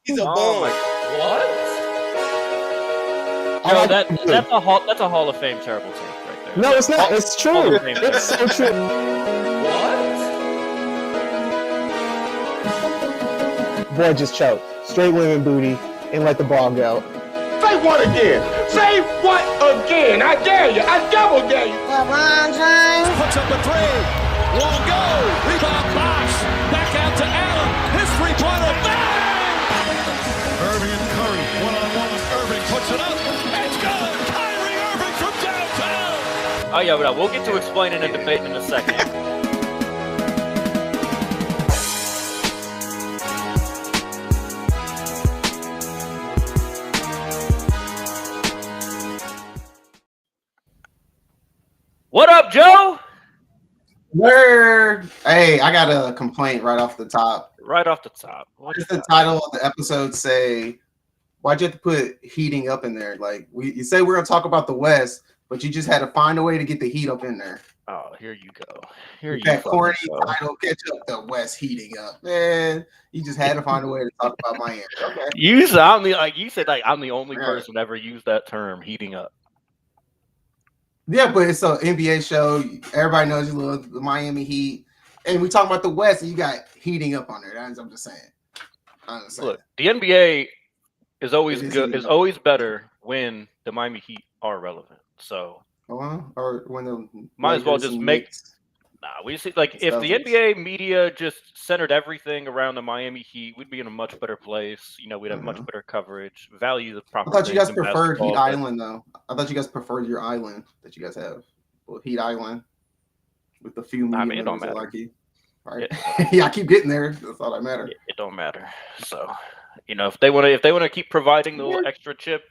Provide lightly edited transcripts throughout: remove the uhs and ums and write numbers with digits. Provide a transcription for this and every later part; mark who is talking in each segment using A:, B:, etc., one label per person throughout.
A: He's a
B: Oh
A: bum.
B: my!
C: What?
B: No, that's a Hall of Fame terrible take right there.
D: No, it's not. It's true. It's so true.
C: What?
D: Boy just choked. Straight women booty and let the ball go.
E: Say what again? Say what again? I dare you. I double dare you.
F: LeBron James
G: puts up a three. Won't go. Rebound Bosh. Back out to Allen. His three-pointer. Bang! Irving and Curry. One-on-one. Irving puts it up. It's good. Kyrie Irving from downtown.
B: Oh yeah, but we'll get to explaining and debating in a second. What up, Joe?
H: Word. Hey, I got a complaint right off the top.
B: Right off the top.
H: What does the title of the episode say? Why'd you have to put heating up in there? Like you say we're gonna talk about the West, but you just had to find a way to get the heat up in there.
B: Oh, here you go. Here you
H: that
B: go.
H: corny title, catch up the West heating up. Man, you just had to find a way to talk about Miami. Okay.
B: You said I'm the only person ever used that term, heating up.
H: Yeah, but it's an NBA show. Everybody knows you love the Miami Heat. And we talk about the West, and you got heating up on there. That's what I'm just saying.
B: Look, the NBA is always good. Is always better when the Miami Heat are relevant. So,
H: or when the
B: might as well just make. We see if the NBA media just centered everything around the Miami Heat, we'd be in a much better place. We'd have much better coverage, value the proper.
H: I thought you guys preferred Heat Island, though. I thought you guys preferred your island that you guys have, Heat Island, with the few.
B: I mean, it don't matter.
H: Like you. Right? Yeah, I keep getting there. That's all that matters.
B: It don't matter. So, if they want to keep providing the little extra chip,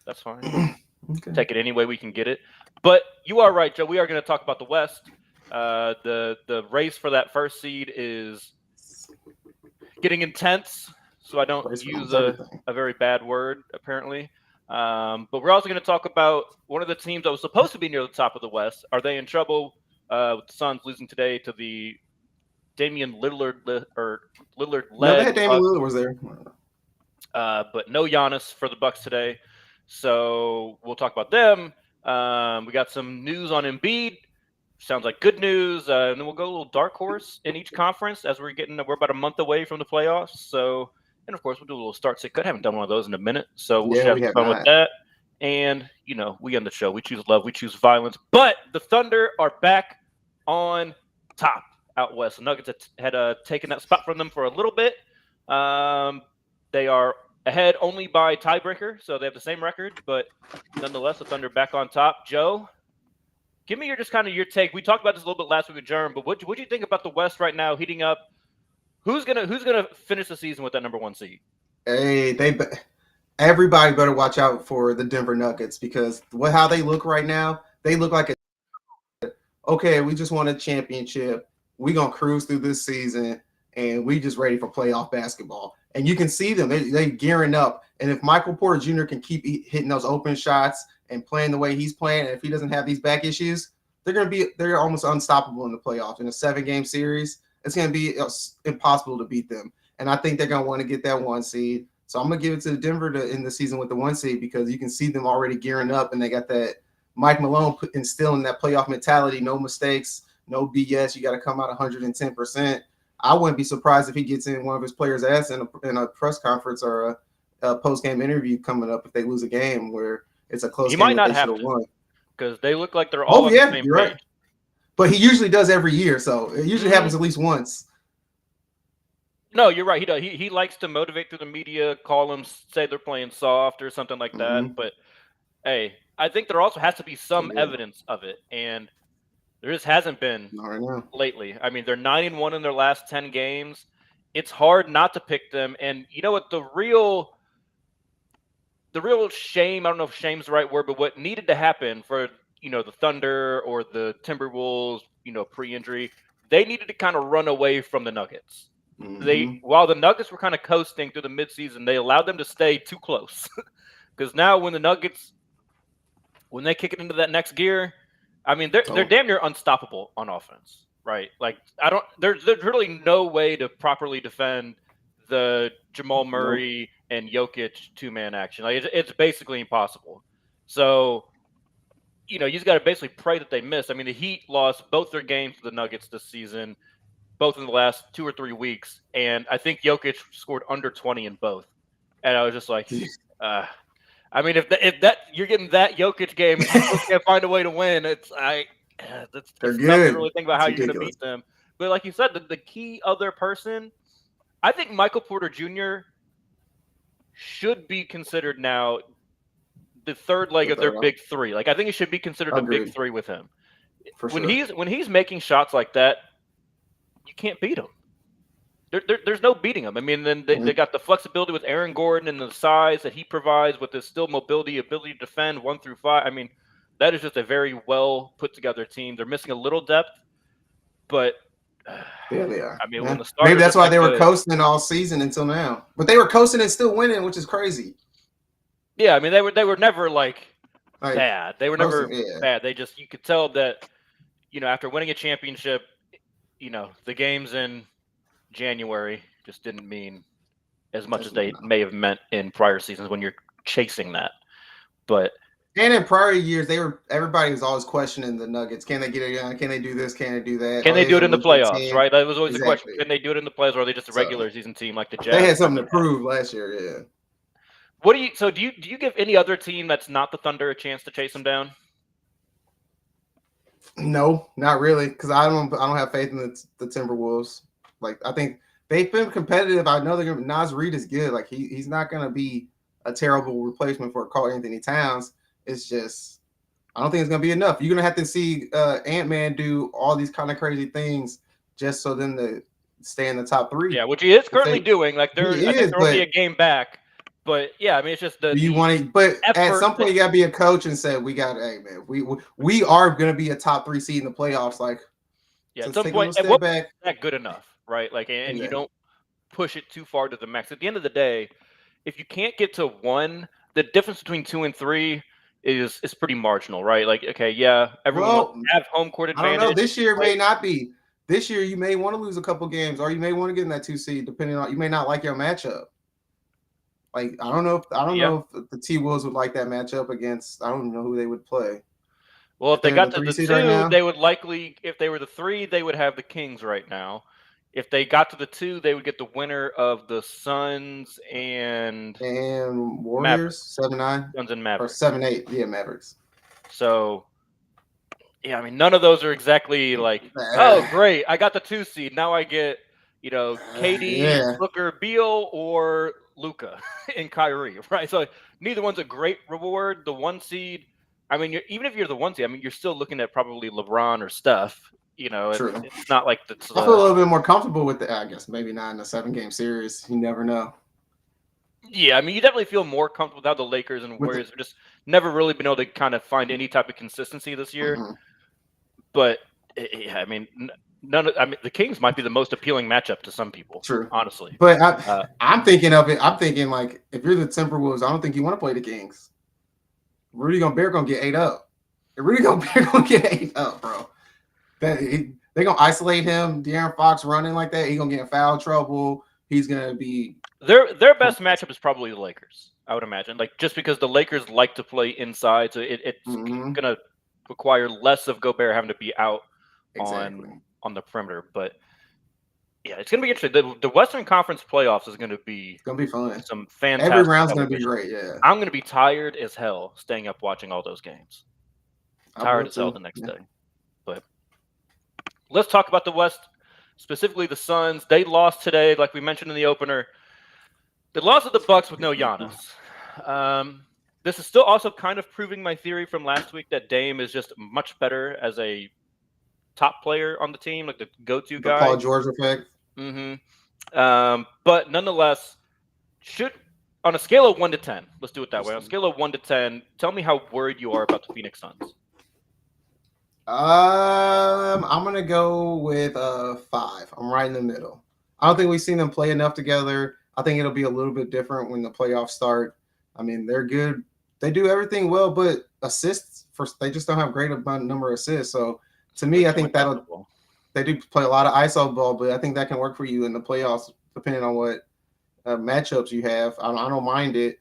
B: that's fine. Okay. Take it any way we can get it. But you are right, Joe. We are going to talk about the West. The race for that first seed is getting intense, so I don't use a very bad word, apparently. But we're also going to talk about one of the teams that was supposed to be near the top of the West. Are they in trouble with the Suns losing today to the Damian Lillard Lillard?
H: No, they had Damian Lillard was there.
B: But no Giannis for the Bucks today. So we'll talk about them. We got some news on Embiid. Sounds like good news. And then we'll go a little dark horse in each conference as we're about a month away from the playoffs. So, and of course, we'll do a little start sit. Haven't done one of those in a minute. So we'll have fun with that. And, we end the show. We choose love. We choose violence. But the Thunder are back on top out west. The Nuggets had taken that spot from them for a little bit. They are ahead only by tiebreaker. So they have the same record. But nonetheless, the Thunder back on top. Joe? Give me your take. We talked about this a little bit last week with Jerm, but what do you think about the West right now heating up? Who's gonna finish the season with that number one seed?
H: Hey, everybody better watch out for the Denver Nuggets because how they look right now, they look like okay, we just won a championship. We're gonna cruise through this season and we just ready for playoff basketball. And you can see them, they gearing up. And if Michael Porter Jr. can keep hitting those open shots and playing the way he's playing, and if he doesn't have these back issues, they're almost unstoppable in the playoffs. In a 7-game series, it's going to be impossible to beat them. And I think they're going to want to get that one seed. So I'm going to give it to Denver to end the season with the one seed because you can see them already gearing up, and they got that Mike Malone instilling that playoff mentality, no mistakes, no BS. You got to come out 110%. I wouldn't be surprised if he gets in one of his players' ass in a press conference or a post-game interview coming up if they lose a game where it's a close game.
B: He might not have to because they look like they're all on the same page. Right.
H: But he usually does every year, so it usually happens at least once.
B: No, you're right. He does. He likes to motivate through the media, call them, say they're playing soft or something like that. But hey, I think there also has to be some evidence of it, and there just hasn't been lately. I mean, they're 9-1 in their last 10 games. It's hard not to pick them, and you know what? The real shame, I don't know if shame's the right word, but what needed to happen for, the Thunder or the Timberwolves, pre-injury, they needed to kind of run away from the Nuggets. While the Nuggets were kind of coasting through the midseason, they allowed them to stay too close. Because now when the Nuggets, when they kick it into that next gear, I mean, they're damn near unstoppable on offense, right? Like, there's really no way to properly defend the Jamal Murray, and Jokic 2-man action. Like it's basically impossible. So, you just got to basically pray that they miss. I mean, the Heat lost both their games to the Nuggets this season, both in the last 2 or 3 weeks, and I think Jokic scored under 20 in both. And I was just like, I mean, if that you're getting that Jokic game, and you still can't find a way to win. It's tough to really think about how you're going to beat them. But like you said, the key other person, I think Michael Porter Jr. should be considered now the third leg of their big three. Like I think it should be considered a big three with him. When he's making shots like that, you can't beat him. There's no beating him. I mean, then they got the flexibility with Aaron Gordon and the size that he provides with his still mobility, ability to defend 1 through 5. I mean, that is just a very well put together team. They're missing a little depth, but
H: yeah, they are.
B: I mean,
H: yeah.
B: when the
H: maybe that's why they were coasting all season until now. But they were coasting and still winning, which is crazy.
B: Yeah, I mean, they were never like bad. They were never bad. They just, you could tell that, after winning a championship, the games in January just didn't mean as much as they may have meant in prior seasons when you're chasing that. But
H: in prior years, everybody was always questioning the Nuggets. Can they get it done? Can they do this? Can they do that?
B: Can they do it in the playoffs? Right? That was always the question. Can they do it in the playoffs, or are they just a regular season team like the Jazz?
H: They had something to prove last year. Yeah.
B: What do you give any other team that's not the Thunder a chance to chase them down?
H: No, not really, because I don't have faith in the Timberwolves. Like I think they've been competitive. I know Naz Reid is good. Like he's not going to be a terrible replacement for Karl Anthony Towns. It's just I don't think it's going to be enough. You're going to have to see Ant-Man do all these kind of crazy things just so them to stay in the top 3.
B: Yeah, which he is currently doing. Like there will be a game back. But yeah, I mean, it's just at
H: some point you gotta be a coach and say we got, hey man, we are gonna be a top 3 seed in the playoffs. Like,
B: at some point, and what is that good enough, right? Like, and you don't push it too far to the max. At the end of the day, if you can't get to 1, the difference between 2 and 3 is pretty marginal, right? Like, okay, yeah, everyone will have home court advantage.
H: I don't know. This year may not be. This year you may want to lose a couple games, or you may want to get in that 2 seed, depending on you may not like your matchup. Like I don't know if the T-Wolves would like that matchup against. I don't even know who they would play.
B: Well, if they got to the 2, they would likely. If they were the 3, they would have the Kings right now. If they got to the 2, they would get the winner of the Suns and
H: Warriors 7-9.
B: Suns and Mavericks
H: or 7-8. Yeah, Mavericks.
B: So, yeah, I mean, none of those are exactly like, oh, great, I got the 2 seed. Now I get, KD, Booker, Beal, or Luka and Kyrie, right? So neither one's a great reward. The 1 seed, I mean, even if you're the 1 seed, I mean, you're still looking at probably LeBron or Steph. It's not like that's.
H: I feel a little bit more comfortable with I guess maybe not in a 7-game series. You never know.
B: Yeah, I mean, you definitely feel more comfortable with how the Lakers and Warriors have just never really been able to kind of find any type of consistency this year. Mm-hmm. But I mean, the Kings might be the most appealing matchup to some people. True, honestly.
H: But I'm thinking of it. I'm thinking like if you're the Timberwolves, I don't think you want to play the Kings. Rudy Gobert gonna get 8 up. If Rudy Gobert gonna get 8 up, bro. They're gonna isolate him. De'Aaron Fox running like that, he's gonna get in foul trouble. He's gonna be
B: their best matchup is probably the Lakers, I would imagine. Like just because the Lakers like to play inside, so it's gonna require less of Gobert having to be out on the perimeter. But yeah, it's gonna be interesting. The Western Conference playoffs is gonna be
H: fun.
B: Some fantastic.
H: Every round's gonna be great. Yeah,
B: I'm gonna be tired as hell staying up watching all those games. Tired as hell the next day. But let's talk about the West, specifically the Suns. They lost today, like we mentioned in the opener. They lost to the Bucks with no Giannis. This is still also kind of proving my theory from last week that Dame is just much better as a top player on the team, like the go-to guy.
H: Paul George effect.
B: Mm-hmm. But nonetheless, on a scale of 1 to 10, let's do it that way. On a scale of 1 to 10, tell me how worried you are about the Phoenix Suns.
H: I'm gonna go with 5. I'm right in the middle. I don't think we've seen them play enough together. I think it'll be a little bit different when the playoffs start. I mean, they're good. They do everything well, but assists they just don't have great number of assists. So to me, I think they do play a lot of ISO ball, but I think that can work for you in the playoffs, depending on what matchups you have. I don't mind it.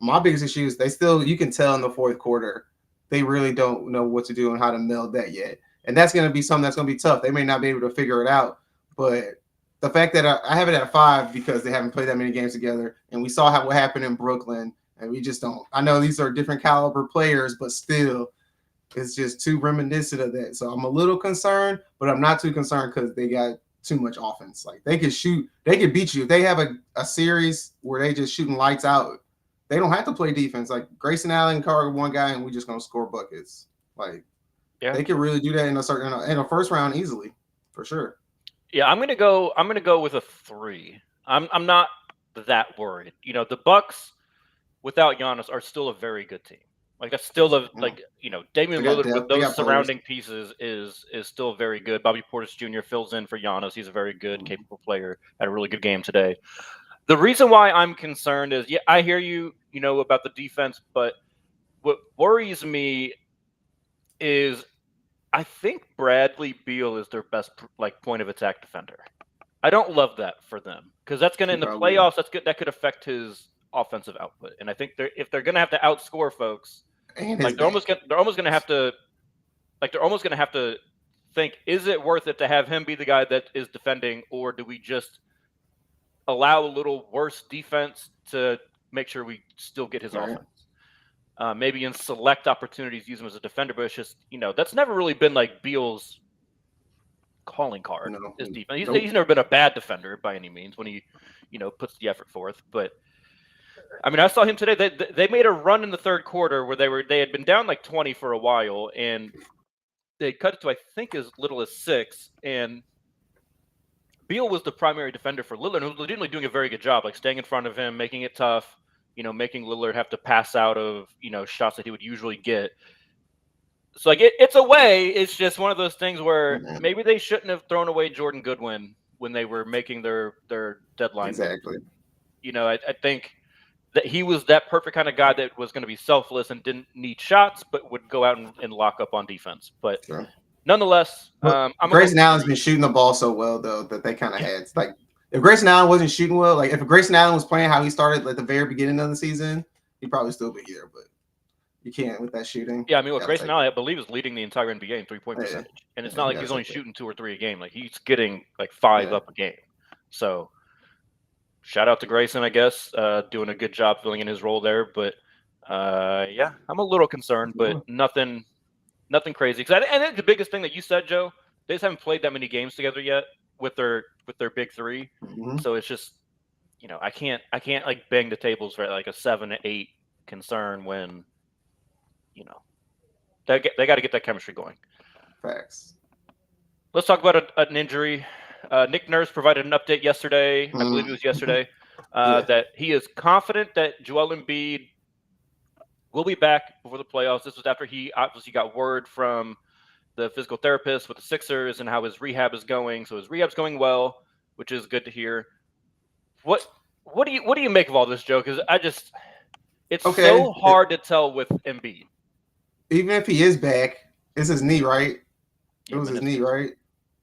H: My biggest issue is you can tell in the fourth quarter, they really don't know what to do and how to meld that yet. And that's going to be something that's going to be tough. They may not be able to figure it out, but the fact that I have it at 5 because they haven't played that many games together, and we saw what happened in Brooklyn, and we just don't. I know these are different caliber players, but still, it's just too reminiscent of that. So I'm a little concerned, but I'm not too concerned because they got too much offense. Like they could beat you. If they have a series where they just shooting lights out, they don't have to play defense. Like Grayson Allen covered one guy, and we just gonna score buckets. Like they could really do that in a first round easily, for sure.
B: Yeah, I'm gonna go with a 3. I'm not that worried. You know, the Bucks without Giannis are still a very good team. Like that's still Damian Lillard with those surrounding pieces is still very good. Bobby Portis Jr. fills in for Giannis. He's a very good, capable player. Had a really good game today. The reason why I'm concerned is, I hear you, about the defense, but what worries me is I think Bradley Beal is their best point of attack defender. I don't love that for them because that's going to in the playoffs. That could affect his offensive output. And I think if they're going to have to outscore folks, they're almost going to have to think, is it worth it to have him be the guy that is defending, or do we just allow a little worse defense to make sure we still get his offense? Maybe in select opportunities, use him as a defender, but it's just, that's never really been like Beal's calling card. No. His defense. He's never been a bad defender by any means when he, puts the effort forth. But I mean, I saw him today. They made a run in the third quarter where they had been down like 20 for a while, and they cut it to I think as little as 6. And Beal was the primary defender for Lillard, who was legitimately doing a very good job, like staying in front of him, making it tough. Making Lillard have to pass out of, shots that he would usually get. So, it's a way. It's just one of those things where maybe they shouldn't have thrown away Jordan Goodwin when they were making their deadline.
H: Exactly.
B: I think that he was that perfect kind of guy that was going to be selfless and didn't need shots, but would go out and lock up on defense. But nonetheless,
H: Grayson Allen's been shooting the ball so well, though, that they kind of had – if Grayson Allen wasn't shooting well, like if Grayson Allen was playing how he started at the very beginning of the season, he'd probably still be here, but you can't with that shooting.
B: Yeah, I mean, Grayson Allen, I believe, is leading the entire NBA in 3-point percentage. And it's not like he's only shooting 2 or 3 a game. Like he's getting like 5 up a game. So shout out to Grayson, I guess, doing a good job filling in his role there. But I'm a little concerned, but nothing crazy. And I think the biggest thing that you said, Joe, they just haven't played that many games together yet with their big 3. So it's just, I can't like bang the tables for like a 7 to 8 concern when, they got to get that chemistry going.
H: Facts.
B: Let's talk about an injury. Nick Nurse provided an update yesterday. I believe it was yesterday, that he is confident that Joel Embiid will be back before the playoffs. This was after he obviously got word from the physical therapist with the Sixers and how his rehab is going. So his rehab's going well, which is good to hear. What do you make of all this, Joe? Because it's so hard to tell with Embiid.
H: Even if he is back, it's his knee, right? It was his knee, right?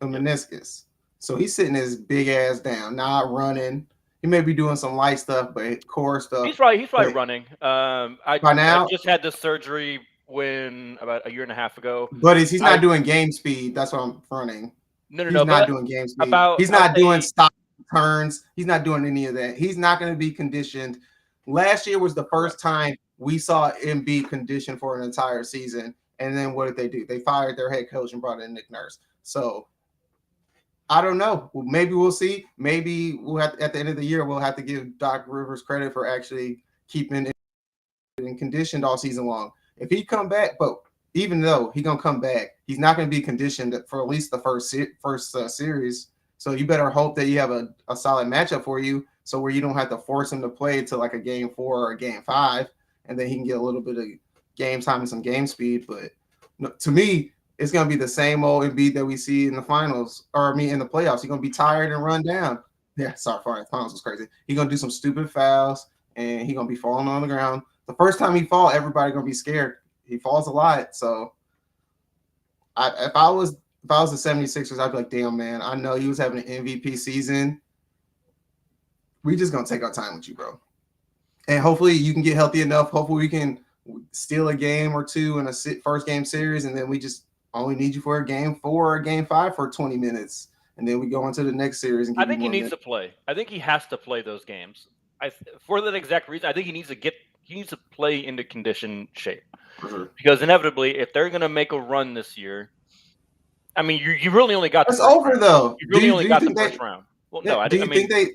H: A meniscus. So he's sitting his big ass down, not running. He may be doing some light stuff, but core stuff.
B: He's probably running. I just had this surgery about a year and a half ago.
H: But he's not doing game speed. That's what I'm running.
B: No.
H: He's not doing game speed. He's not doing stop turns. He's not doing any of that. He's not going to be conditioned. Last year was the first time we saw Embiid conditioned for an entire season. And then what did they do? They fired their head coach and brought in Nick Nurse. So I don't know. Maybe we'll see. Maybe we'll have at the end of the year, we'll have to give Doc Rivers credit for actually keeping it conditioned all season long. If he come back, but even though he's gonna come back, he's not gonna be conditioned for at least the first series. So you better hope that you have a solid matchup for you, so where you don't have to force him to play to like a game 4 or a game 5, and then he can get a little bit of game time and some game speed. But to me, it's gonna be the same old Embiid that we see in the finals, in the playoffs. He's gonna be tired and run down. Yeah, sorry, finals was crazy. He's gonna do some stupid fouls, and he's gonna be falling on the ground. The first time he falls, everybody gonna be scared. He falls a lot. So if I was the 76ers, I'd be like, damn, man, I know he was having an MVP season. we just gonna take our time with you, bro. And hopefully you can get healthy enough. Hopefully we can steal a game or two in a first game series, and then we just only need you for a game 4 or game 5 for 20 minutes, and then we go into the next series. And
B: I think he needs to play. I think he has to play those games. For that exact reason, I think he needs to play into condition shape. Because inevitably, if they're going to make a run this year, I mean, you really only got the
H: it's
B: first
H: over
B: round.
H: though.
B: You really only got the first round. Well, no,
H: do you think they?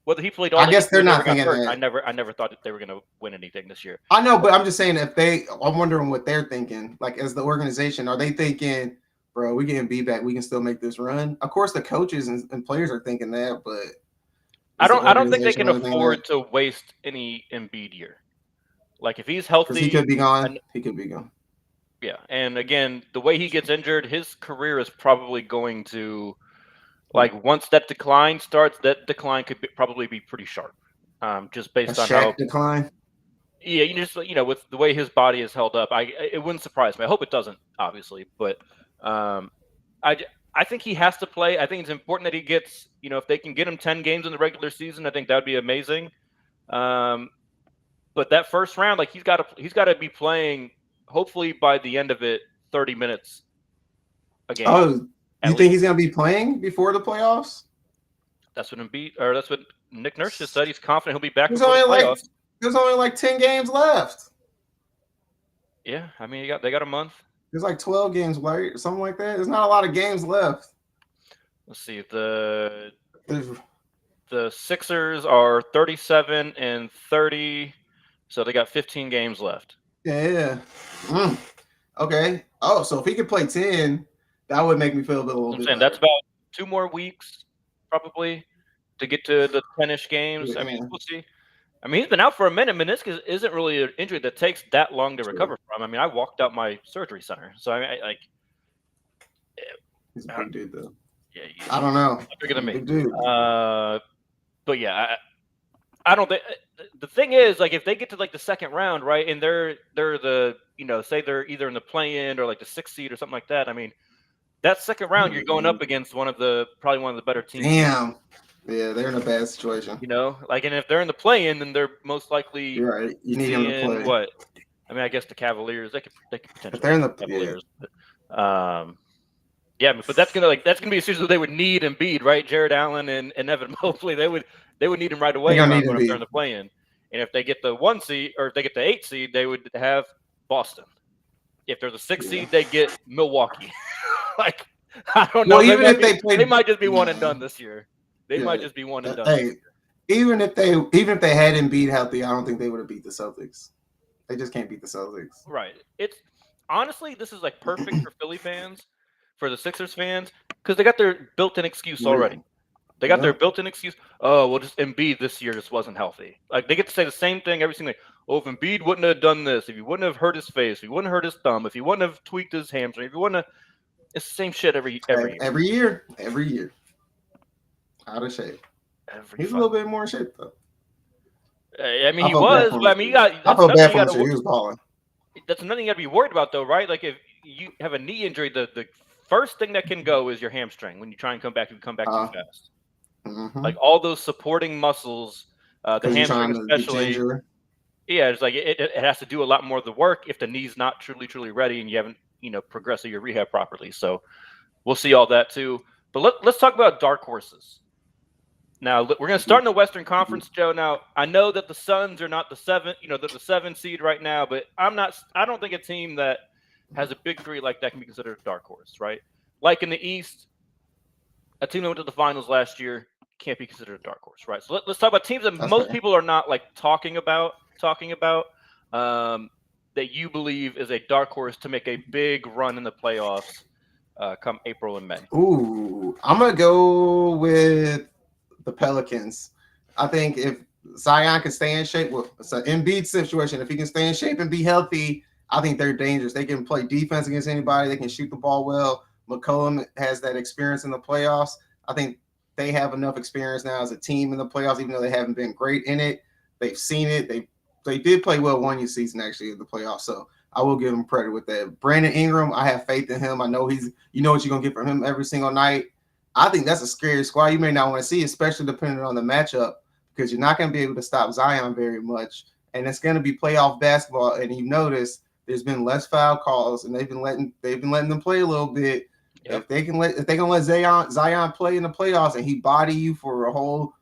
B: Whether he played all,
H: I guess they're not thinking that.
B: I never thought that they were going to win anything this year.
H: I know, but I'm just saying I'm wondering what they're thinking. Like as the organization, are they thinking, bro, we getting Embiid back, we can still make this run? Of course, the coaches and players are thinking that, but
B: I don't think they can afford to waste any Embiid year. Like if he's healthy,
H: he could be gone. He could be gone.
B: Yeah, and again, the way he gets injured, his career is probably going to, like, once that decline starts, that decline could probably be pretty sharp, just based on how
H: decline.
B: Yeah, with the way his body is held up, it wouldn't surprise me. I hope it doesn't, obviously, but I think he has to play. I think it's important that he gets, if they can get him 10 games in the regular season, I think that would be amazing. But that first round, like he's got to be playing. Hopefully by the end of it, 30 minutes a game.
H: Oh, you think he's going to be playing before the playoffs?
B: That's what Nick Nurse just said. He's confident he'll be back
H: There's
B: before the playoffs.
H: There's only like 10 games left.
B: Yeah, I mean they got a month.
H: There's like 12 games, right? Or something like that. There's not a lot of games left.
B: Let's see. The Sixers are 37 and 30, so they got 15 games left.
H: Yeah. Okay. Oh, so if he could play 10, that would make me feel a little bit better.
B: That's about 2 more weeks, probably, to get to the 10-ish games.
H: Yeah.
B: I mean, we'll see. I mean, he's been out for a minute. Meniscus isn't really an injury that takes that long to recover from. I mean, I walked out my surgery center, so I mean,
H: he's a big dude, though.
B: Yeah,
H: I don't know.
B: Bigger than me.
H: Big dude.
B: But yeah, I don't think the thing is, like, if they get to like the second round, right, and they're the say they're either in the play-in or like the 6th seed or something like that. I mean, that second round you're going up against probably one of the better teams.
H: Damn. Yeah, they're in a bad situation.
B: And if they're in the play-in, then they're most likely.
H: You're right. You need them to play.
B: What? I mean, I guess the Cavaliers they could potentially.
H: If they're in the
B: Cavaliers. Yeah. But that's gonna be a season where they would need Embiid, right? Jared Allen and Evan Mobley. They would need him right away. If they're in the play-in. And if they get the 1 seed or if they get the 8 seed, they would have Boston. If there's a 6 seed, they get Milwaukee. Like, I don't know.
H: Well, even if they
B: might just be one and done this year. They might just be one and done.
H: Hey, even if they had Embiid healthy, I don't think they would have beat the Celtics. They just can't beat the Celtics.
B: Right. It's honestly, this is like perfect for Philly fans, for the Sixers fans, because they got their built-in excuse already. They got their built-in excuse. Oh, well, just Embiid this year just wasn't healthy. Like, they get to say the same thing every single day. Oh, if Embiid wouldn't have done this, if he wouldn't have hurt his face, if he wouldn't have hurt his thumb, if he wouldn't have tweaked his hamstring, if he wouldn't have, it's the same shit every year.
H: Every year. Out of shape. He's
B: a
H: little bit more in shape though.
B: I mean, he was, but I mean, I
H: feel bad for him too. He was balling.
B: That's another thing you got to be worried about, though, right? Like, if you have a knee injury, the first thing that can go is your hamstring. When you try and come back, you come back too fast.
H: Mm-hmm.
B: Like all those supporting muscles, the hamstring especially. Yeah, it's like it has to do a lot more of the work if the knee's not truly ready and you haven't progressed your rehab properly. So we'll see all that too. But let's talk about dark horses. Now we're going to start in the Western Conference, Joe. Now I know that the Suns are not the 7, they're the 7 seed right now, but I don't think a team that has a big 3 like that can be considered a dark horse, right? Like in the East, a team that went to the finals last year can't be considered a dark horse, right? So let's talk about teams that most people are not like talking about that you believe is a dark horse to make a big run in the playoffs come April and May.
H: Ooh, I'm gonna go with the Pelicans. I think if Zion can stay in shape, well, it's an Embiid situation. If he can stay in shape and be healthy, I think they're dangerous. They can play defense against anybody. They can shoot the ball well. McCollum has that experience in the playoffs. I think they have enough experience now as a team in the playoffs, even though they haven't been great in it. They've seen it. They did play well one season actually in the playoffs, so I will give him credit with that. Brandon Ingram, I have faith in him. I know what you're gonna get from him every single night. I think that's a scary squad you may not want to see, especially depending on the matchup. because you're not going to be able to stop Zion very much, and it's going to be playoff basketball. And you notice there's been less foul calls, and they've been letting them play a little bit.
B: Yep.
H: If they're gonna let Zion play in the playoffs and he body you for a whole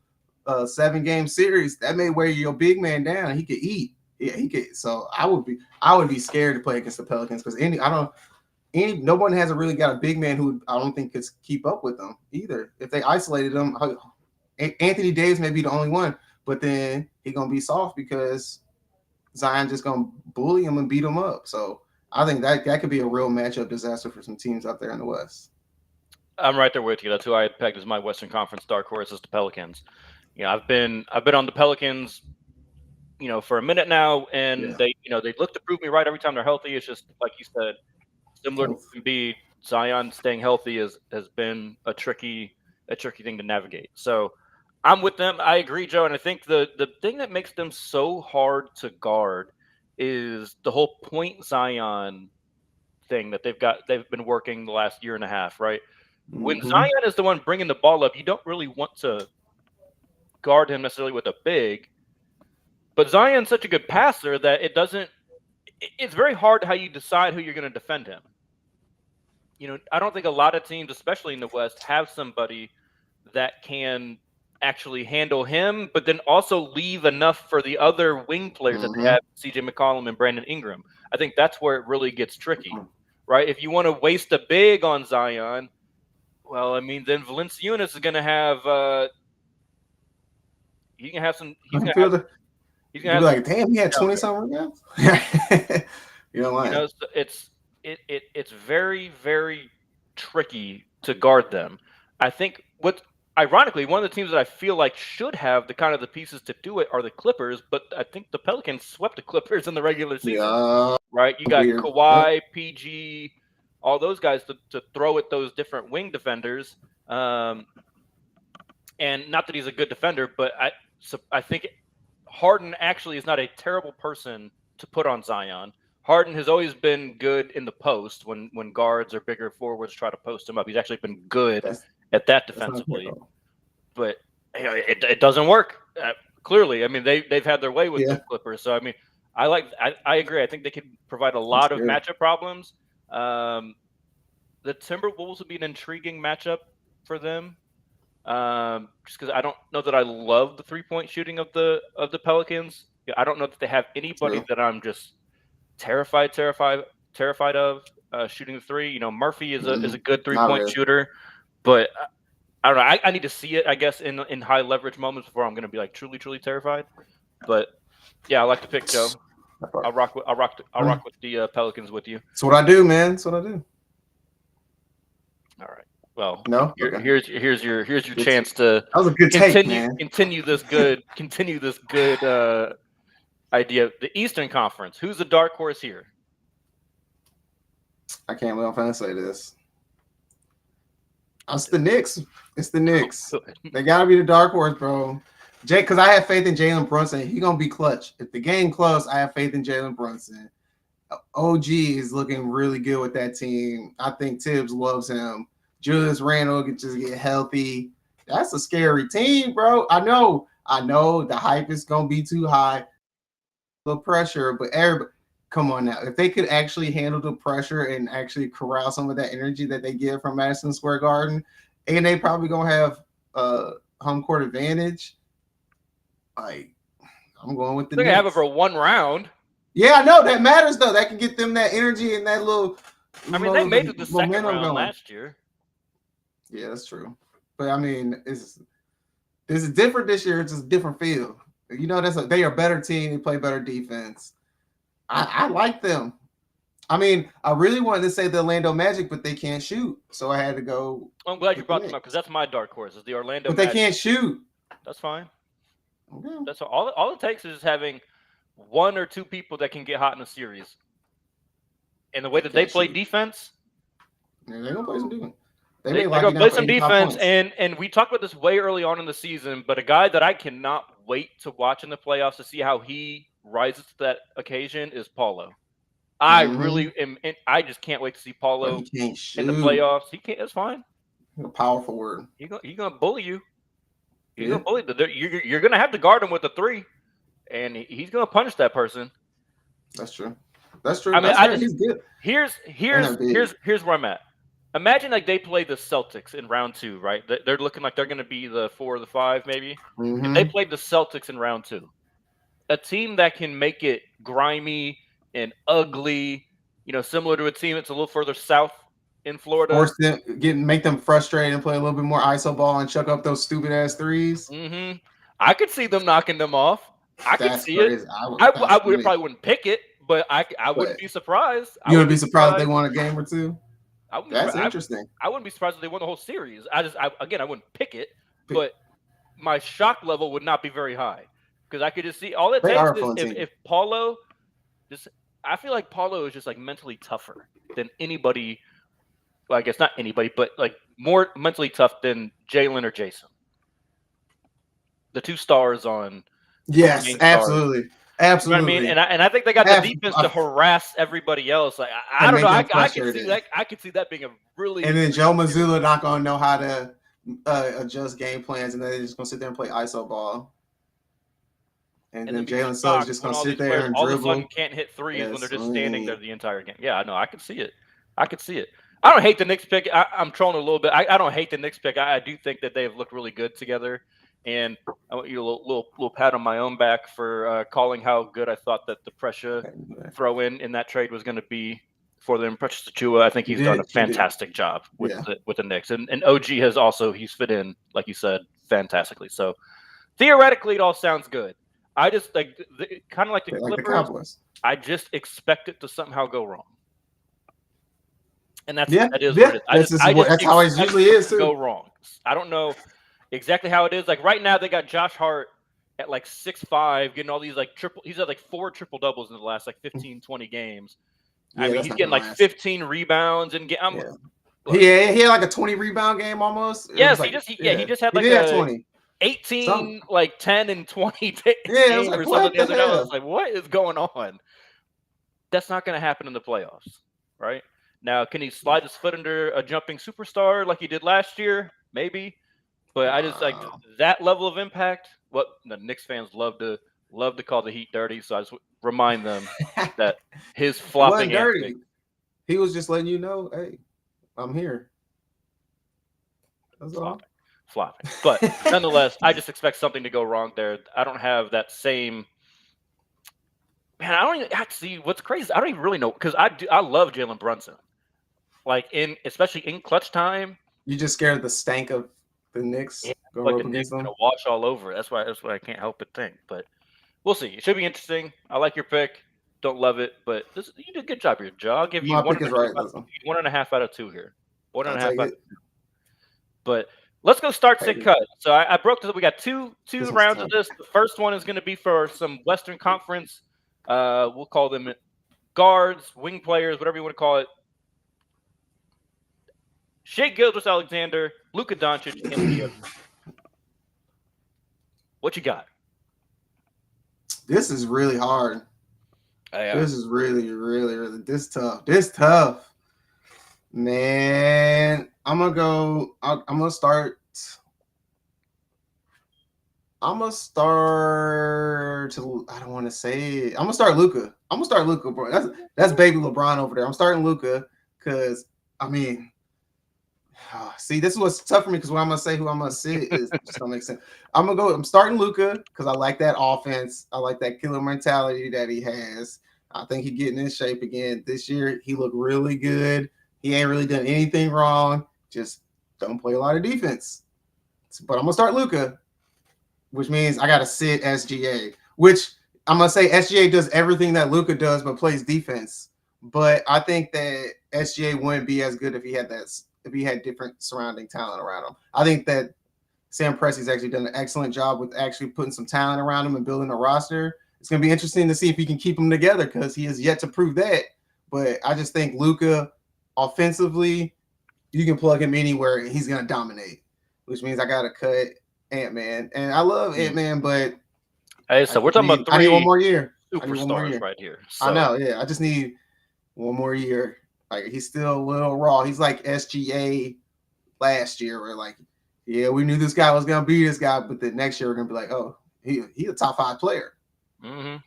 H: 7-game series, that may wear your big man down. He could eat. Yeah, he could. So I would be scared to play against the Pelicans because no one hasn't really got a big man who I don't think could keep up with them either. If they isolated them, Anthony Davis may be the only one, but then he's gonna be soft because Zion just gonna bully him and beat him up. So I think that could be a real matchup disaster for some teams out there in the West.
B: I'm right there with you. That's who I had pegged as my Western Conference dark horse, is the Pelicans. I've been on the Pelicans, for a minute now, and they look to prove me right every time they're healthy. It's just like you said, similar to Embiid, Zion staying healthy has been a tricky thing to navigate. So I'm with them. I agree, Joe, and I think the thing that makes them so hard to guard is the whole point Zion thing that they've been working the last year and a half, right? When Zion is the one bringing the ball up, you don't really want to guard him necessarily with a big, but Zion's such a good passer that it's very hard how you decide who you're going to defend him. I don't think a lot of teams, especially in the West, have somebody that can actually handle him, but then also leave enough for the other wing players that they have, CJ McCollum and Brandon Ingram. I think that's where it really gets tricky, right? If you want to waste a big on Zion, well, I mean, then Valanciunas is going to have he can have some. He's going to have
H: like, damn, he had 20 something rebounds. You know what?
B: It's very, very tricky to guard them. I think ironically, one of the teams that I feel like should have the pieces to do it are the Clippers, but I think the Pelicans swept the Clippers in the regular season. Right? You got Kawhi, PG, all those guys to throw at those different wing defenders. And not that he's a good defender, but I think Harden actually is not a terrible person to put on Zion. Harden has always been good in the post when guards or bigger forwards try to post him up. He's actually been good at that defensively. But it doesn't work. Clearly, I mean, they've had their way with the Clippers. So I mean, I agree. I think they could provide a lot of matchup problems. The Timberwolves would be an intriguing matchup for them, just because I don't know that I love the 3-point shooting of the Pelicans. I don't know that they have anybody that I'm just terrified of shooting the three. Murphy is a good 3-point shooter, but I don't know. I need to see it, I guess, in high leverage moments before I'm going to be like truly terrified. But yeah, I like the pick, Joe. I'll rock with the Pelicans with you.
H: That's what I do, man. That's what I do.
B: All right. Well,
H: no.
B: Here's your chance to
H: that was a good take, man.
B: Continue this good idea. The Eastern Conference. Who's the dark horse here?
H: I can't believe I'm going to say this. It's the Knicks. It's the Knicks. They got to be the dark horse, bro. Because I have faith in Jalen Brunson. He's going to be clutch. If the game close, I have faith in Jalen Brunson. OG is looking really good with that team. I think Tibbs loves him. Julius Randle can just get healthy. That's a scary team, bro. I know the hype is going to be too high. The pressure, but everybody, come on now. If they could actually handle the pressure and actually corral some of that energy that they get from Madison Square Garden, and they probably going to have home court advantage, I'm going with the Knicks.
B: They have it for one round.
H: Yeah, I know. That matters, though. That can get them that energy and that little
B: I mean, they made it the second round last year.
H: Yeah, that's true. But, I mean, it's different this year. It's just a different feel. They are a better team. They play better defense. I like them. I mean, I really wanted to say the Orlando Magic, but they can't shoot. So I had to go.
B: I'm glad you brought them up because that's my dark horse is the Orlando
H: Magic.
B: But
H: they can't shoot.
B: That's fine.
H: Okay.
B: That's all it takes is just having one or two people that can get hot in a series. And the way that they play defense.
H: Yeah, they're going to play some defense.
B: They're going to play some defense. And we talked about this way early on in the season, but a guy that I cannot wait to watch in the playoffs to see how he rises to that occasion is Paulo. I really am. I just can't wait to see Paulo in the playoffs. He can't. That's fine.
H: A powerful word.
B: He's gonna bully you. He's gonna bully you're gonna have to guard him with a 3, and he's gonna punish that person.
H: That's true. That's true.
B: I mean,
H: he's good.
B: Here's where I'm at. Imagine like they play the Celtics in round 2, right? They're looking like they're gonna be the 4 or the 5, maybe.
H: Mhm.
B: If they played the Celtics in round 2, a team that can make it grimy and ugly, similar to a team that's a little further south in Florida.
H: Force them, make them frustrated and play a little bit more ISO ball and chuck up those stupid ass threes.
B: Mm-hmm. I could see them knocking them off. I could see
H: crazy.
B: it. I probably wouldn't pick it, but I wouldn't be surprised.
H: You wouldn't be surprised if they won a game or two? That's interesting.
B: I wouldn't be surprised if they won the whole series. I wouldn't pick it, but my shock level would not be very high because I could just see all it takes is if Paulo I feel like Paulo is just like mentally tougher than anybody. Well, I guess not anybody, but like more mentally tough than Jalen or Jason. The 2 stars on.
H: Yes, absolutely. Absolutely.
B: You know what I mean? And I think they got the defense to harass everybody else. Like I don't know. I could see that. I could see that being a really.
H: And then Joe Mazzulla not gonna know how to adjust game plans, and then they're just gonna sit there and play ISO ball. And then Jalen Suggs just gonna sit there and dribble.
B: All of a sudden can't hit threes when they're just standing there the entire game. Yeah, I know. I could see it. I don't hate the Knicks pick. I'm trolling a little bit. I don't hate the Knicks pick. I do think that they have looked really good together. And I want you a little pat on my own back for calling how good I thought that the pressure throw in that trade was going to be for them. Precious Achiuwa, I think he's done a fantastic job with the Knicks. And OG he's fit in, like you said, fantastically. So theoretically, it all sounds good. I just kind of like the Clippers. I just expect it to somehow go wrong. And that is what it is.
H: That's how it usually is too.
B: Go wrong. I don't know exactly how it is. Like right now, they got Josh Hart at like 6'5", getting all these like triple. He's had like 4 triple doubles in the last like 15, 20 games. I mean, he's getting like 15 rebounds and
H: he had like a 20 rebound game almost.
B: Yes, he just had like 20. 18, like 10 and 20 days or something the other day. I was like, what is going on? That's not going to happen in the playoffs, right? Now, can he slide his foot under a jumping superstar like he did last year? Maybe. But I just like that level of impact. What the Knicks fans love to call the Heat dirty. So I just remind them that his flopping
H: dirty. He was just letting you know, hey, I'm here. That's all.
B: Flopping. But nonetheless, I just expect something to go wrong there. I don't have that same. Man, I don't even see what's crazy. I don't even really know because I love Jalen Brunson. Like especially in clutch time.
H: You just scared of the stank of the Knicks
B: going up against them. Gonna wash all over. That's why I can't help but think. But we'll see. It should be interesting. I like your pick. Don't love it, but you did a good job here, Joe. I'll give you 1.5 out of 2 here. 1.5 out of 2. But let's go start sit cut. So I broke this. We got two rounds of this. The first one is going to be for some Western Conference. We'll call them guards, wing players, whatever you want to call it. Shai Gilgeous-Alexander, Luka Doncic, and what you got?
H: This is really hard. This is really, really, really tough. This tough. Man, I'm gonna start. I don't want to say it. I'm gonna start Luka. Bro. That's baby LeBron over there. I'm starting Luka because see, this is what's tough for me because when I'm gonna say who I'm gonna sit is just don't make sense. I'm starting Luka because I like that offense. I like that killer mentality that he has. I think he's getting in shape again this year. He looked really good. He ain't really done anything wrong. Just don't play a lot of defense. But I'm gonna start Luka, which means I gotta sit SGA. Which I'm gonna say SGA does everything that Luka does, but plays defense. But I think that SGA wouldn't be as good if he had different surrounding talent around him. I think that Sam Presti's actually done an excellent job with actually putting some talent around him and building a roster. It's going to be interesting to see if he can keep them together because he has yet to prove that. But I just think Luka, offensively, you can plug him anywhere and he's going to dominate, which means I got to cut Ant-Man. And I love Ant-Man, but
B: so we're talking about 3
H: I need one more year.
B: Superstars right here. So.
H: I know, yeah. I just need one more year. Like he's still a little raw. He's like SGA last year, where like yeah, we knew this guy was gonna be this guy, but then next year we're gonna be like, oh, he a top 5 player.
B: Mm-hmm.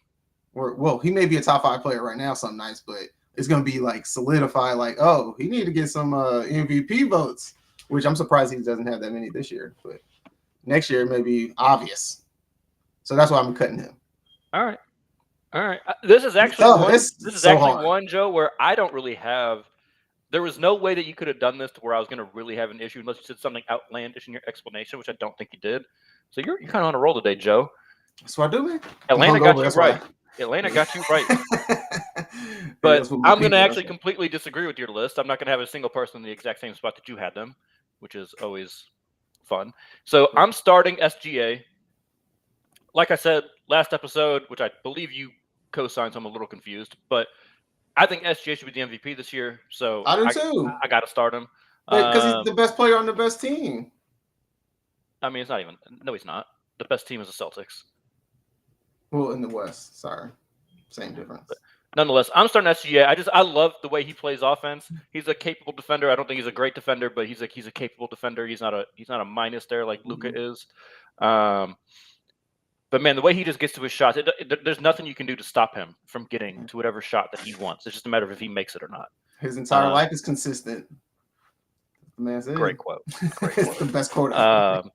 H: Or well, he may be a top 5 player right now some nights, but it's gonna be like solidified, like, oh, he need to get some MVP votes, which I'm surprised he doesn't have that many this year, but next year it may be obvious. So that's why I'm cutting him.
B: All right. This is actually one, Joe, where I don't really have. There was no way that you could have done this to where I was going to really have an issue unless you said something outlandish in your explanation, which I don't think you did. So you're kind of on a roll today, Joe.
H: That's what I do, man.
B: Atlanta got you right. Atlanta got you right. But I'm going to actually completely disagree with your list. I'm not going to have a single person in the exact same spot that you had them, which is always fun. So I'm starting SGA. Like I said last episode, which I believe you co-signed, so I'm a little confused, but I think SGA should be the MVP this year. So
H: I do too.
B: I got to start him
H: because he's the best player on the best team.
B: I mean, it's not even. No, he's not. The best team is the Celtics.
H: Well, in the West, sorry, same difference.
B: But nonetheless, I'm starting SGA. I love the way he plays offense. He's a capable defender. I don't think he's a great defender, but he's a capable defender. He's not a minus there like Luka is. But man, the way he just gets to his shots, there's nothing you can do to stop him from getting to whatever shot that he wants. It's just a matter of if he makes it or not.
H: His entire life is consistent. The man said.
B: Great quote.
H: It's the best quote.
B: But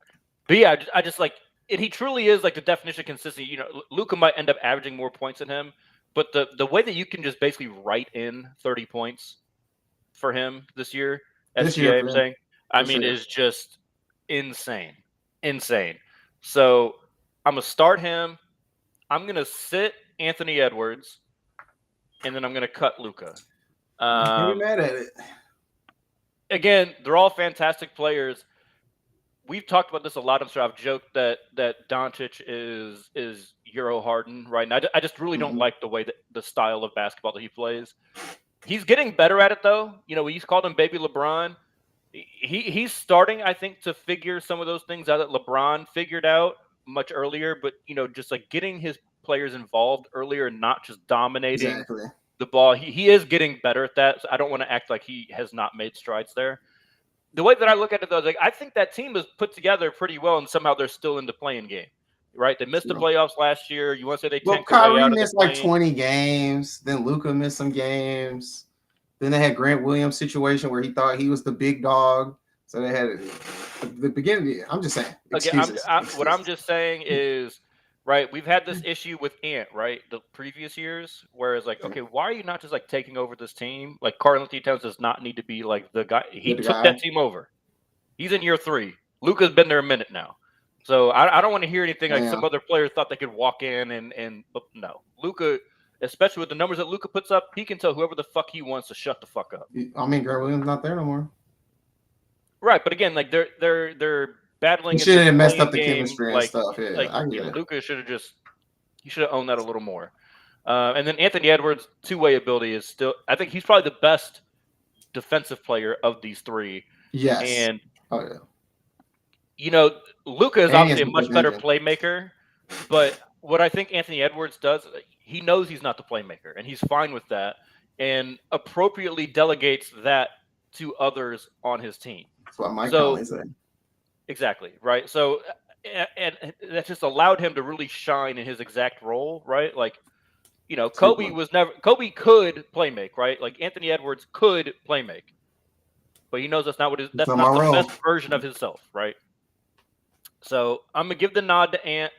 B: yeah, I just like it. He truly is like the definition of consistency. You know, Luka might end up averaging more points than him, but the way that you can just basically write in 30 points for him this year, SGA, I'm saying, I mean, is just insane. So I'm going to start him. I'm going to sit Anthony Edwards, and then I'm going to cut Luka.
H: Can't be mad at it.
B: Again, they're all fantastic players. We've talked about this a lot. I'm sure I've joked that Doncic is Euro Harden right now. I just really don't like the way that the style of basketball that he plays. He's getting better at it, though. You know, we used to call him Baby LeBron. He's starting, I think, to figure some of those things out that LeBron figured out much earlier, but you know, just like getting his players involved earlier and not just dominating the ball. He is getting better at that. So I don't want to act like he has not made strides there. The way that I look at it, though, is like I think that team is put together pretty well, and somehow they're still in the playing game. Right? They missed the playoffs last year. You want to say they tanked
H: Kyrie missed like 20 games. Then Luka missed some games. Then they had Grant Williams situation where he thought he was the big dog. So they had the beginning. I'm just saying.
B: What I'm just saying is, right, we've had this issue with Ant, right, the previous years, where it's like, okay, why are you not just like taking over this team? Like Karl-Anthony Towns does not need to be like the guy. He took that team over. He's in year 3. Luka's been there a minute now. So I don't want to hear anything like some other players thought they could walk in and no. Luka, especially with the numbers that Luka puts up, he can tell whoever the fuck he wants to shut the fuck up.
H: I mean, Grant Williams not there no more.
B: Right, but again, like they're battling.
H: He should have messed up the chemistry and stuff. Yeah,
B: like Luka should have owned that a little more. And then Anthony Edwards' two-way ability is still. I think he's probably the best defensive player of these 3.
H: Yes.
B: And you know, Luka is obviously a much better playmaker, but what I think Anthony Edwards does, he knows he's not the playmaker, and he's fine with that, and appropriately delegates that to others on his team.
H: That's what Mike Conley said.
B: Exactly, right? So, and that just allowed him to really shine in his exact role, right? Like, you know, Kobe could play make, right? Like Anthony Edwards could play make, but he knows that's not the best version of himself, right? So I'm gonna give the nod to Ant.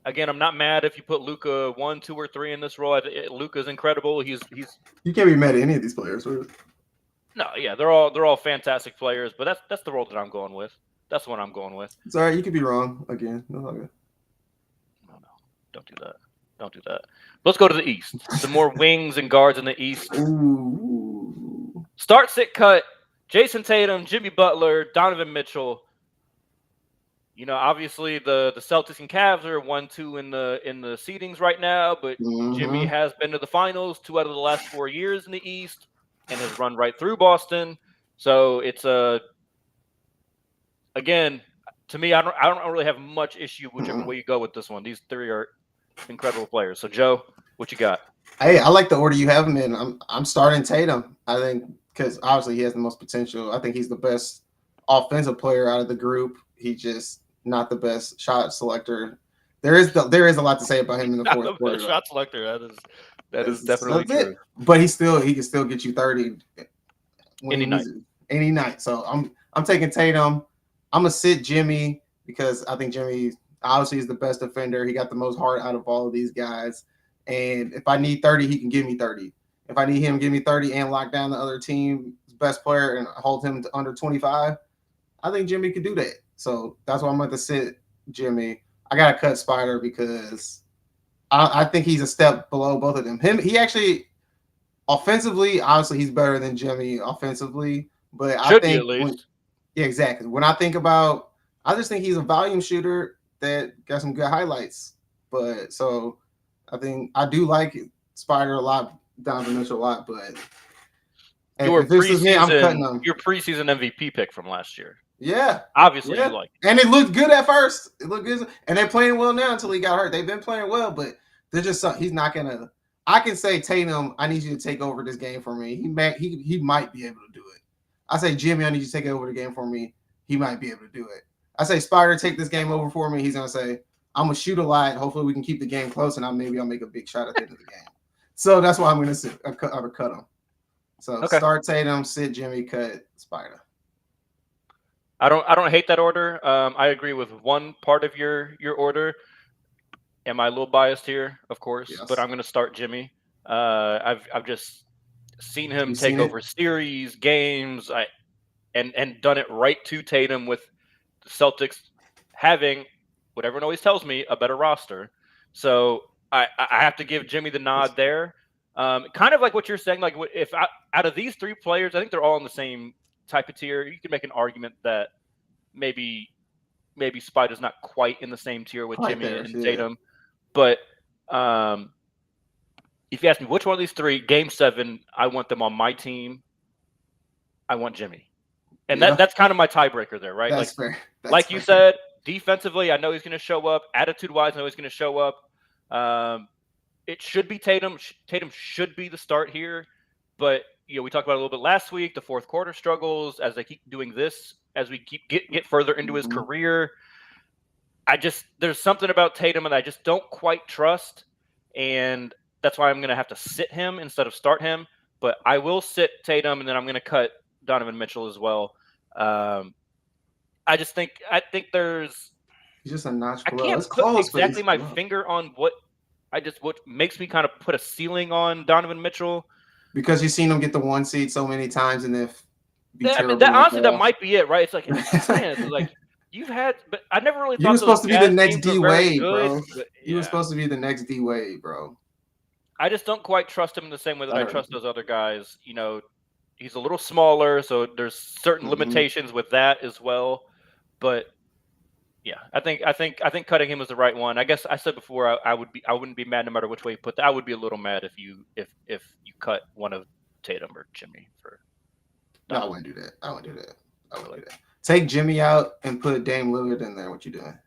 B: Again, I'm not mad if you put Luka 1, 2, or 3 in this role. Luka's incredible. He's
H: you can't be mad at any of these players, right?
B: No, yeah, they're all fantastic players, but that's the role that I'm going with. That's what I'm going with.
H: It's all right. You could be wrong again. No,
B: don't do that. Don't do that. Let's go to the East. Some more wings and guards in the East.
H: Ooh.
B: Start, sit, cut. Jason Tatum, Jimmy Butler, Donovan Mitchell. You know, obviously the Celtics and Cavs are 1-2 in the seedings right now, but Jimmy has been to the finals 2 out of the last 4 years in the East and has run right through Boston. So it's again, to me, I don't really have much issue whichever way you go with this one. These 3 are incredible players. So Joe, what you got?
H: Hey, I like the order you have them in. I'm starting Tatum. I think because obviously he has the most potential. I think he's the best offensive player out of the group. He's just not the best shot selector. There is a lot to say about him in the
B: Not
H: fourth
B: the
H: quarter.
B: best shot selector. That is
H: That's
B: definitely
H: it.
B: true.
H: But he can still get you 30 when
B: Any
H: he needs it. Any night. So I'm taking Tatum. I'm gonna sit Jimmy because I think Jimmy obviously is the best defender. He got the most heart out of all of these guys. And if I need 30, he can give me 30. If I need him to give me 30 and lock down the other team's best player and hold him to under 25, I think Jimmy could do that. So that's why I'm going to sit Jimmy. I got to cut Spider because I think he's a step below both of them. He actually, offensively, obviously he's better than Jimmy offensively. But I
B: Should be
H: think
B: at least.
H: yeah, exactly. When I think about, I just think he's a volume shooter that got some good highlights. But so I think I do like Spider a lot, Donovan Mitchell a lot. But
B: Your
H: if this is me, I'm cutting him.
B: Your preseason MVP pick from last year.
H: Yeah,
B: Obviously,
H: yeah.
B: you like it.
H: And it looked good at first. It looked good, and they're playing well now until he got hurt. They've been playing well, but they're just he's not gonna. I can say Tatum, I need you to take over this game for me. He might be able to do it. I say Jimmy, I need you to take over the game for me. He might be able to do it. I say Spider, take this game over for me. He's gonna say, I'm gonna shoot a lot. Hopefully, we can keep the game close, and maybe I'll make a big shot at the end of the game. So that's why I'm gonna sit. I would cut him. So
B: Okay.
H: Start Tatum, sit Jimmy, cut Spider.
B: I don't hate that order. I agree with one part of your order. Am I a little biased here? Of course,
H: Yes.
B: but I'm going to start Jimmy. I've just seen him
H: You've
B: take
H: seen
B: over series, games, and done it right to Tatum with the Celtics having what everyone always tells me, a better roster. So I have to give Jimmy the nod there. Kind of like what you're saying. Like out of these three players, I think they're all in the same type of tier. You can make an argument that maybe Spider's not quite in the same tier with
H: Quite
B: Jimmy
H: there,
B: and
H: yeah.
B: Tatum. But if you ask me which one of these three, Game 7, I want them on my team. I want Jimmy. And
H: Yeah.
B: that's kind of my tiebreaker there, right?
H: That's fair. That's
B: Like you
H: fair.
B: said, defensively, I know he's going to show up. Attitude-wise, I know he's going to show up. It should be Tatum. Tatum should be the start here. But, we talked about it a little bit last week, the fourth quarter struggles as they keep doing this, as we keep get further into his career. There's something about Tatum that I just don't quite trust. And that's why I'm going to have to sit him instead of start him. But I will sit Tatum, and then I'm going to cut Donovan Mitchell as well. I think there's.
H: He's just a notch
B: I
H: below.
B: can't
H: It's
B: put
H: close, but
B: exactly
H: he's
B: my
H: below.
B: finger on what makes me kind of put a ceiling on Donovan Mitchell.
H: Because you've seen him get the 1 seed so many times, and if
B: Honestly, that might be it, right? It's like, man, it's like you've had, but I never really thought
H: you were supposed to be the
B: Jazz
H: next
B: teams were
H: D
B: very
H: Wade,
B: good,
H: bro.
B: but,
H: You were
B: yeah.
H: supposed to be the next D Wade, bro.
B: I just don't quite trust him in the same way that I
H: Alright.
B: trust those other guys. He's a little smaller, so there's certain limitations with that as well. But yeah, I think cutting him was the right one. I guess I said before I wouldn't be mad no matter which way you put that. I would be a little mad if you cut one of Tatum or Jimmy for.
H: No, I wouldn't do that. I wouldn't do that. Take Jimmy out and put Dame Lillard in there. What you doing?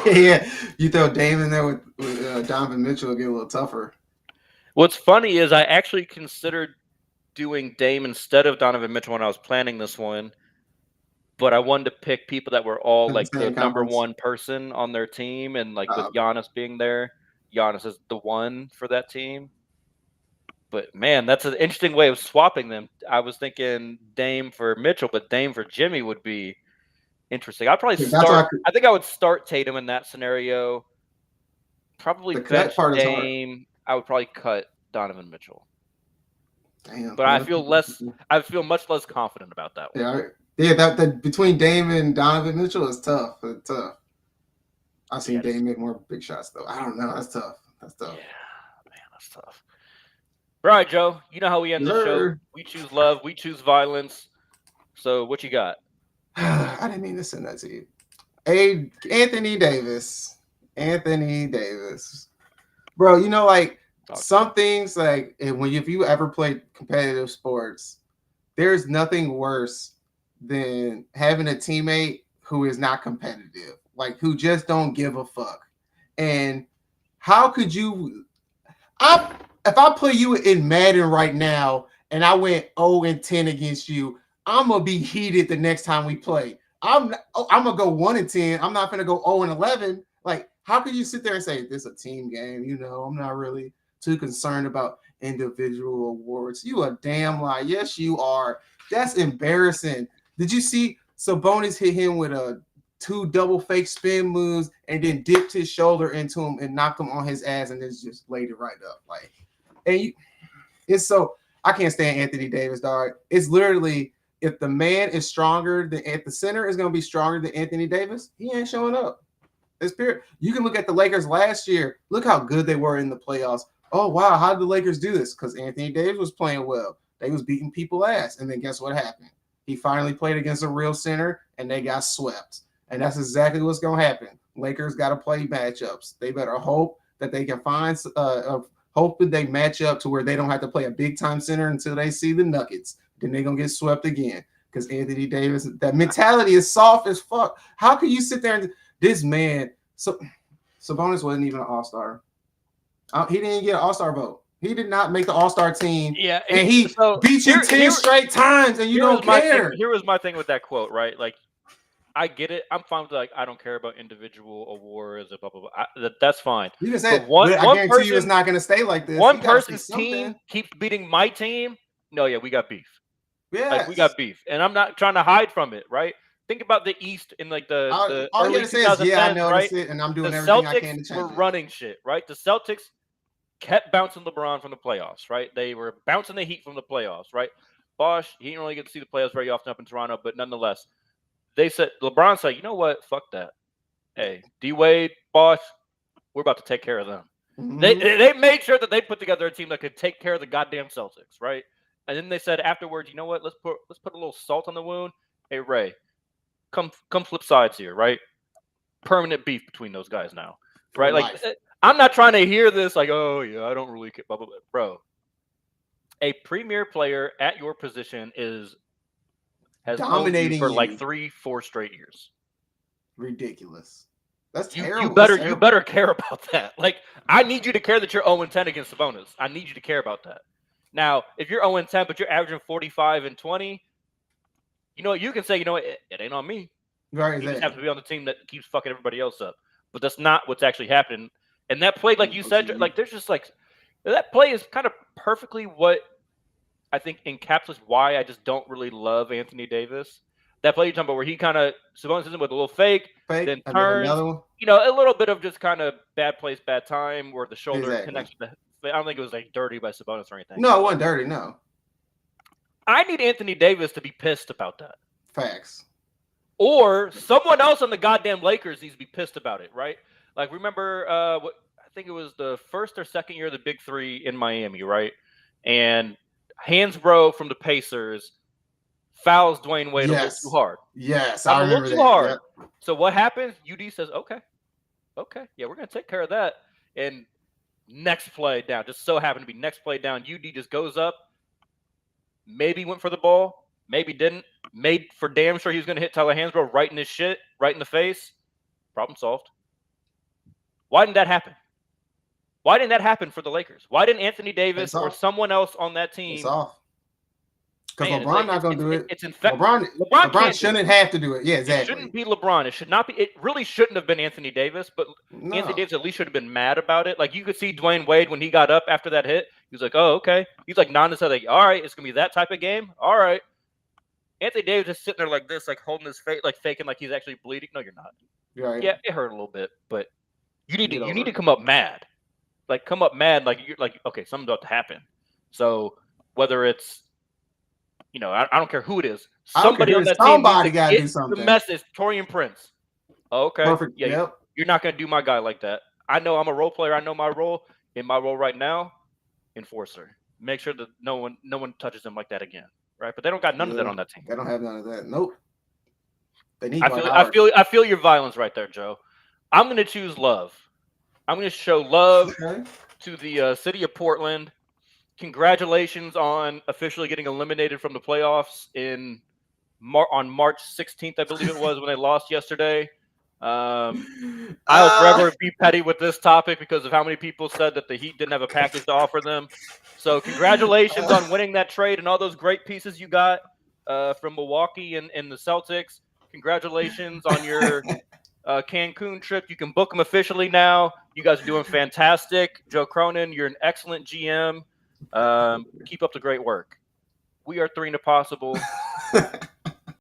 H: Yeah, you throw Dame in there with Donovan Mitchell, it'll get a little tougher.
B: What's funny is I actually considered doing Dame instead of Donovan Mitchell when I was planning this one, but I wanted to pick people that were all
H: In
B: like
H: the
B: the
H: same
B: number
H: conference.
B: one person on their team, and like with
H: Okay.
B: Giannis being there, Giannis is the one for that team. But man, that's an interesting way of swapping them. I was thinking Dame for Mitchell, but Dame for Jimmy would be interesting. I'd probably
H: Yeah, that's what
B: I think I would start Tatum in that scenario. Probably
H: The cut
B: bench
H: part is hard.
B: Dame. I would probably cut Donovan Mitchell.
H: Damn,
B: But I feel much less confident about that one.
H: Yeah, that between Dame and Donovan Mitchell is tough. It's tough. I've seen Dame make more big shots though. I don't know. That's tough.
B: Yeah, man, that's tough. All right, Joe. You know how we end the show.
H: Sure.
B: We choose love. We choose violence. So what you got?
H: I didn't mean to send that to you. Anthony Davis. Bro, like some things like if you ever played competitive sports, there's nothing worse than having a teammate who is not competitive, like who just don't give a fuck. And how could you if I put you in Madden right now and I went 0-10 against you, I'm gonna be heated the next time we play. I'm gonna go 1-10. I'm not gonna go 0-11. Like, how could you sit there and say this is a team game? You know, I'm not really too concerned about individual awards. You a damn lie. Yes, you are. That's embarrassing. Did you see Sabonis hit him with a 2 double fake spin moves and then dipped his shoulder into him and knocked him on his ass and then just laid it right up? Like, and it's so I can't stand Anthony Davis, dog. It's literally if the man is stronger than at the center is going to be stronger than Anthony Davis, he ain't showing up. It's period. You can look at the Lakers last year. Look how good they were in the playoffs. Oh wow, how did the Lakers do this? Because Anthony Davis was playing well. They was beating people ass, and then guess what happened? He finally played against a real center, and they got swept. And that's exactly what's going to happen. Lakers got to play matchups. They better hope that they can find hope that they match up to where they don't have to play a big time center until they see the Nuggets. Then they're gonna get swept again because Anthony Davis, that mentality is soft as fuck. How can you sit there and this man? So Sabonis wasn't even an all-star. He didn't get an all-star vote. He did not make the all-star team.
B: Yeah,
H: and he beat you 10 straight times, and you don't care.
B: Here was my thing with that quote, right? Like, I get it. I'm fine with like I don't care about individual awards or blah blah blah. That's fine.
H: You can say
B: one
H: I guarantee
B: person,
H: you it's not going to stay like this.
B: One person's team keeps beating my team. No, yeah, we got beef.
H: Yeah,
B: like we got beef, and I'm not trying to hide from it, right? Think about the East in like the
H: all
B: early
H: you gotta say is yeah, I noticed
B: right?
H: it, and I'm doing
B: the
H: everything
B: Celtics
H: I can to change
B: were
H: it.
B: running shit, right? The Celtics kept bouncing LeBron from the playoffs, right? They were bouncing the Heat from the playoffs, right? Bosh, he didn't really get to see the playoffs very often up in Toronto, but nonetheless, they said LeBron said, you know what? Fuck that. Hey, D Wade, Bosh, we're about to take care of them.
H: Mhm.
B: They made sure that they put together a team that could take care of the goddamn Celtics, right? And then they said afterwards, you know what? Let's put a little salt on the wound. Hey Ray, come flip sides here, right? Permanent beef between those guys now, right? Like I'm not trying to hear this like, oh yeah, I don't really care, blah blah blah, bro. A premier player at your position has
H: dominating
B: for like
H: you.
B: 3-4 straight years.
H: Ridiculous. That's
B: You
H: terrible.
B: better care about that. Like I need you to care that you're 0-10 against Sabonis. I need you to care about that. Now, if you're 0-10 but you're averaging 45 and 20, you know what you can say, you know what, it ain't on me.
H: Right,
B: You just have to be on the team that keeps fucking everybody else up. But that's not what's actually happening. And that play, like you said, like there's just like that play is kind of perfectly what I think encapsulates why I just don't really love Anthony Davis. That play you're talking about where he kind of Sabonis is with a little fake, then turns, you know, a little bit of just kind of bad place, bad time, where the shoulder connects with the. I don't think it was like dirty by Sabonis or anything.
H: No, it wasn't dirty. No. I
B: need Anthony Davis to be pissed about that.
H: Facts.
B: Or someone else on the goddamn Lakers needs to be pissed about it, right? Like remember, what I think it was the first or second year of the Big Three in Miami, right? And Hansbrough from the Pacers fouls Dwayne Wade a little too hard.
H: Yes,
B: I remember a little too hard. Yep. So what happens? UD says, okay, yeah, we're gonna take care of that. And next play down, just so happened to be next play down. UD just goes up, maybe went for the ball, maybe didn't. Made for damn sure he was going to hit Tyler Hansbrough right in his shit, right in the face. Problem solved. Why didn't that happen? Why didn't that happen for the Lakers? Why didn't Anthony Davis or someone else on that team?
H: It's off. Because LeBron not going to do it.
B: It's infected.
H: LeBron shouldn't have to do it. Yeah, exactly.
B: It shouldn't be LeBron. It should not be. It really shouldn't have been Anthony Davis, but Anthony Davis at least should have been mad about it. Like you could see Dwayne Wade when he got up after that hit. He was like, "Oh, okay." He's like nodding his head, like, "All right, it's gonna be that type of game. All right." Anthony Davis just sitting there like this, like holding his face, like faking like he's actually bleeding. No, you're not.
H: Right.
B: Yeah, it hurt a little bit, but you need to come up mad. Like come up mad, like you're like, okay, something's about to happen. So whether it's I don't care who it is. Somebody on that team got to do something. The message, Taurean Prince. Oh, okay. Perfect. Yeah, yep. You're not going to do my guy like that. I know I'm a role player. I know my role. In my role right now, enforcer. Make sure that no one touches him like that again. Right? But they don't got none of that on that team.
H: They don't have none of that. Nope. They need.
B: I feel your violence right there, Joe. I'm going to choose love. I'm going to show love to the city of Portland. Congratulations on officially getting eliminated from the playoffs on March 16th, I believe it was, when they lost yesterday. I'll forever be petty with this topic because of how many people said that the Heat didn't have a package to offer them. So congratulations on winning that trade and all those great pieces you got. from Milwaukee and the Celtics. Congratulations on your Cancun trip. You can book them officially now. You guys are doing fantastic. Joe Cronin, you're an excellent GM. Keep up the great work. We are 3 and a Possible.